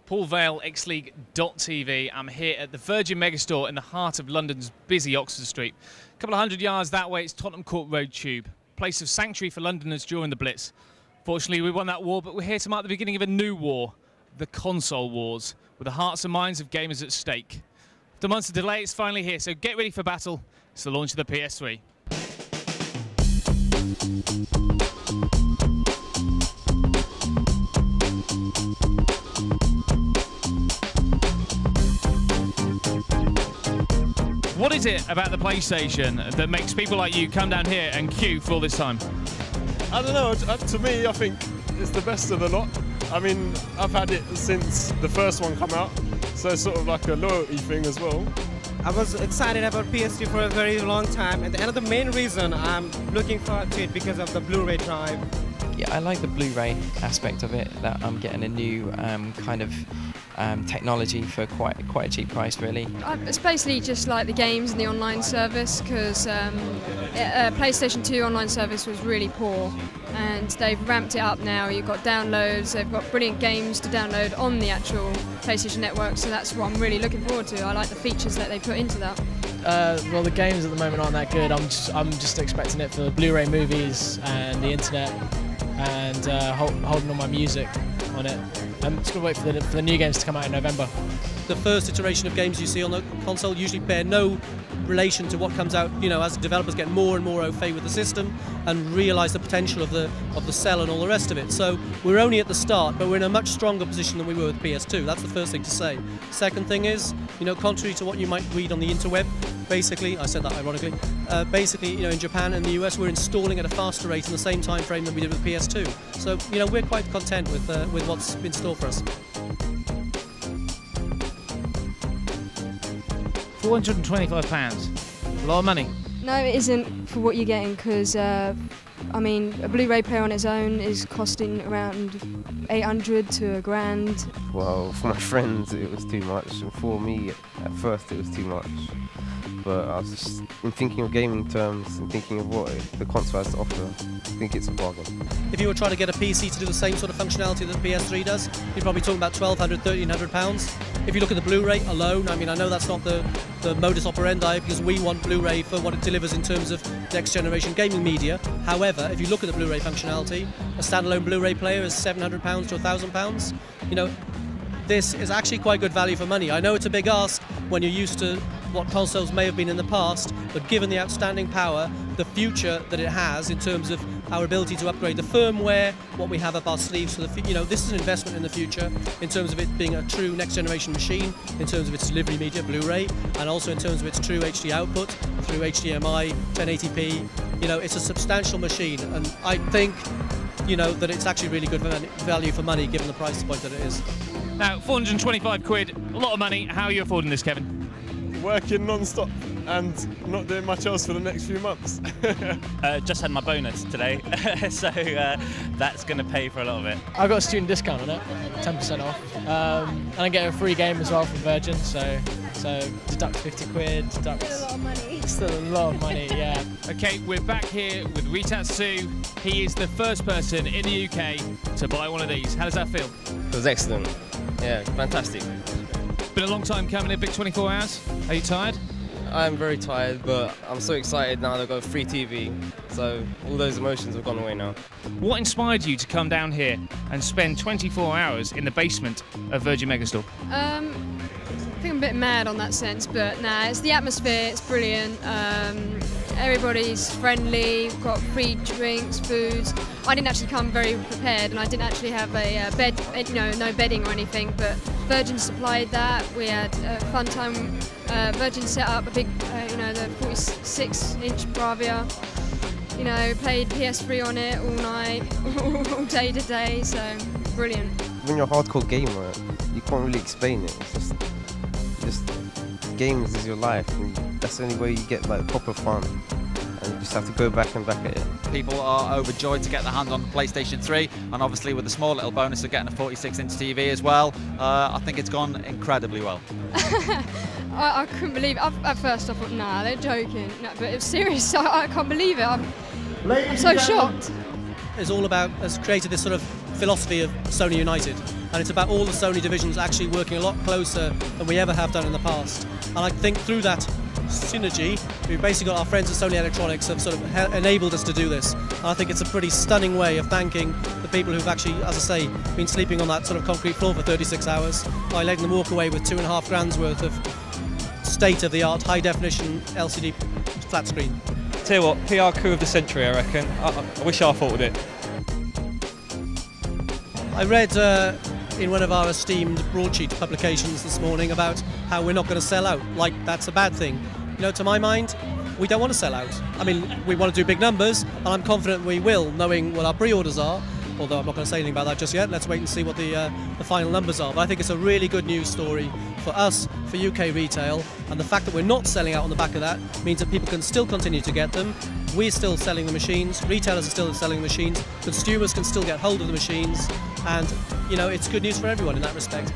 Paul Vale, xleague.tv. I'm here at the Virgin Megastore in the heart of London's busy Oxford Street. A couple of hundred yards that way, it's Tottenham Court Road Tube, place of sanctuary for Londoners during the Blitz. Fortunately, we won that war, but we're here to mark the beginning of a new war, the console wars, with the hearts and minds of gamers at stake. After months of delay, it's finally here, so get ready for battle. It's the launch of the PS3. What is it about the PlayStation that makes people like you come down here and queue for all this time? I don't know, to me I think it's the best of the lot. I mean, I've had it since the first one came out, so it's sort of like a loyalty thing as well. I was excited about PS3 for a very long time, and the main reason I'm looking forward to it because of the Blu-ray drive. Yeah, I like the Blu-ray aspect of it, that I'm getting a new kind of technology for quite a cheap price, really. It's basically just like the games and the online service, because PlayStation 2 online service was really poor, and they've ramped it up now. You've got downloads, they've got brilliant games to download on the actual PlayStation Network, so that's what I'm really looking forward to. I like the features that they put into that. Well, the games at the moment aren't that good. I'm just expecting it for the Blu-ray movies and the internet, and holding all my music on it. I'm just going to wait for the new games to come out in November. The first iteration of games you see on the console usually bear no relation to what comes out, you know, as developers get more and more au fait with the system and realise the potential of the cell and all the rest of it. So we're only at the start, but we're in a much stronger position than we were with PS2. That's the first thing to say. Second thing is, you know, contrary to what you might read on the interweb, basically, I said that ironically, basically, you know, in Japan and the US, we're installing at a faster rate in the same time frame than we did with PS2. So, you know, we're quite content with what's in store for us. £425, a lot of money. No, it isn't for what you're getting, because I mean, a Blu-ray player on its own is costing around 800 to £1,000. Well, for my friends it was too much, and for me at first it was too much. But I was just, in thinking of gaming terms and thinking of what the console has to offer, I think it's a bargain. If you were trying to get a PC to do the same sort of functionality that the PS3 does, you're probably talking about £1,200, £1,300. If you look at the Blu-ray alone, I mean, I know that's not the modus operandi, because we want Blu-ray for what it delivers in terms of next generation gaming media. However, if you look at the Blu-ray functionality, a standalone Blu-ray player is £700 to £1,000. You know, this is actually quite good value for money. I know it's a big ask when you're used to what consoles may have been in the past, but given the outstanding power, the future that it has in terms of our ability to upgrade the firmware, what we have up our sleeves for the, you know, this is an investment in the future in terms of it being a true next generation machine, in terms of its delivery media, Blu-ray, and also in terms of its true HD output through HDMI, 1080p. You know, it's a substantial machine, and I think, you know, that it's actually really good value for money given the price point that it is. Now, 425 quid, a lot of money. How are you affording this, Kevin? Working non-stop and not doing much else for the next few months. Just had my bonus today, so that's going to pay for a lot of it. I got a student discount on it, 10% off, and I get a free game as well from Virgin, so deduct 50 quid, deduct... Still a lot of money. Still a lot of money, yeah. Okay, we're back here with Ritatsu. He is the first person in the UK to buy one of these. How does that feel? It was excellent. Yeah, fantastic. Been a long time coming, a big 24 hours. Are you tired? I'm very tired, but I'm so excited now they've got free TV, so all those emotions have gone away now. What inspired you to come down here and spend 24 hours in the basement of Virgin Megastore? I think I'm a bit mad on that sense, but nah, it's the atmosphere, it's brilliant. Everybody's friendly, we've got free drinks, foods. I didn't actually come very prepared, and I didn't actually have a bed, you know, no bedding or anything, but Virgin supplied that. We had a fun time. Virgin set up a big, you know, the 46-inch Bravia. You know, played PS3 on it all night, all day to day, so brilliant. When you're a hardcore gamer, you can't really explain it. It's just games is your life, and that's the only way you get like proper fun, and you just have to go back and back at it. People are overjoyed to get their hands on the PlayStation 3, and obviously with the small little bonus of getting a 46-inch TV as well, I think it's gone incredibly well. I couldn't believe it. At first I thought, nah, they're joking. No, but it was serious. I can't believe it. I'm so shocked. is all about, has created this sort of philosophy of Sony United, and it's about all the Sony divisions actually working a lot closer than we ever have done in the past. And I think through that synergy, we've basically got our friends at Sony Electronics have sort of enabled us to do this. And I think it's a pretty stunning way of thanking the people who've actually, as I say, been sleeping on that sort of concrete floor for 36 hours by letting them walk away with £2.5 grand's worth of state-of-the-art, high-definition LCD flat screen. Tell you what, PR coup of the century, I reckon. I wish I thought of it. I read in one of our esteemed broadsheet publications this morning about how we're not going to sell out, like that's a bad thing. You know, to my mind, we don't want to sell out. I mean, we want to do big numbers, and I'm confident we will, knowing what our pre-orders are, although I'm not going to say anything about that just yet. Let's wait and see what the final numbers are. But I think it's a really good news story for us, for UK retail, and the fact that we're not selling out on the back of that means that people can still continue to get them. We're still selling the machines, retailers are still selling the machines, consumers can still get hold of the machines, and you know, it's good news for everyone in that respect.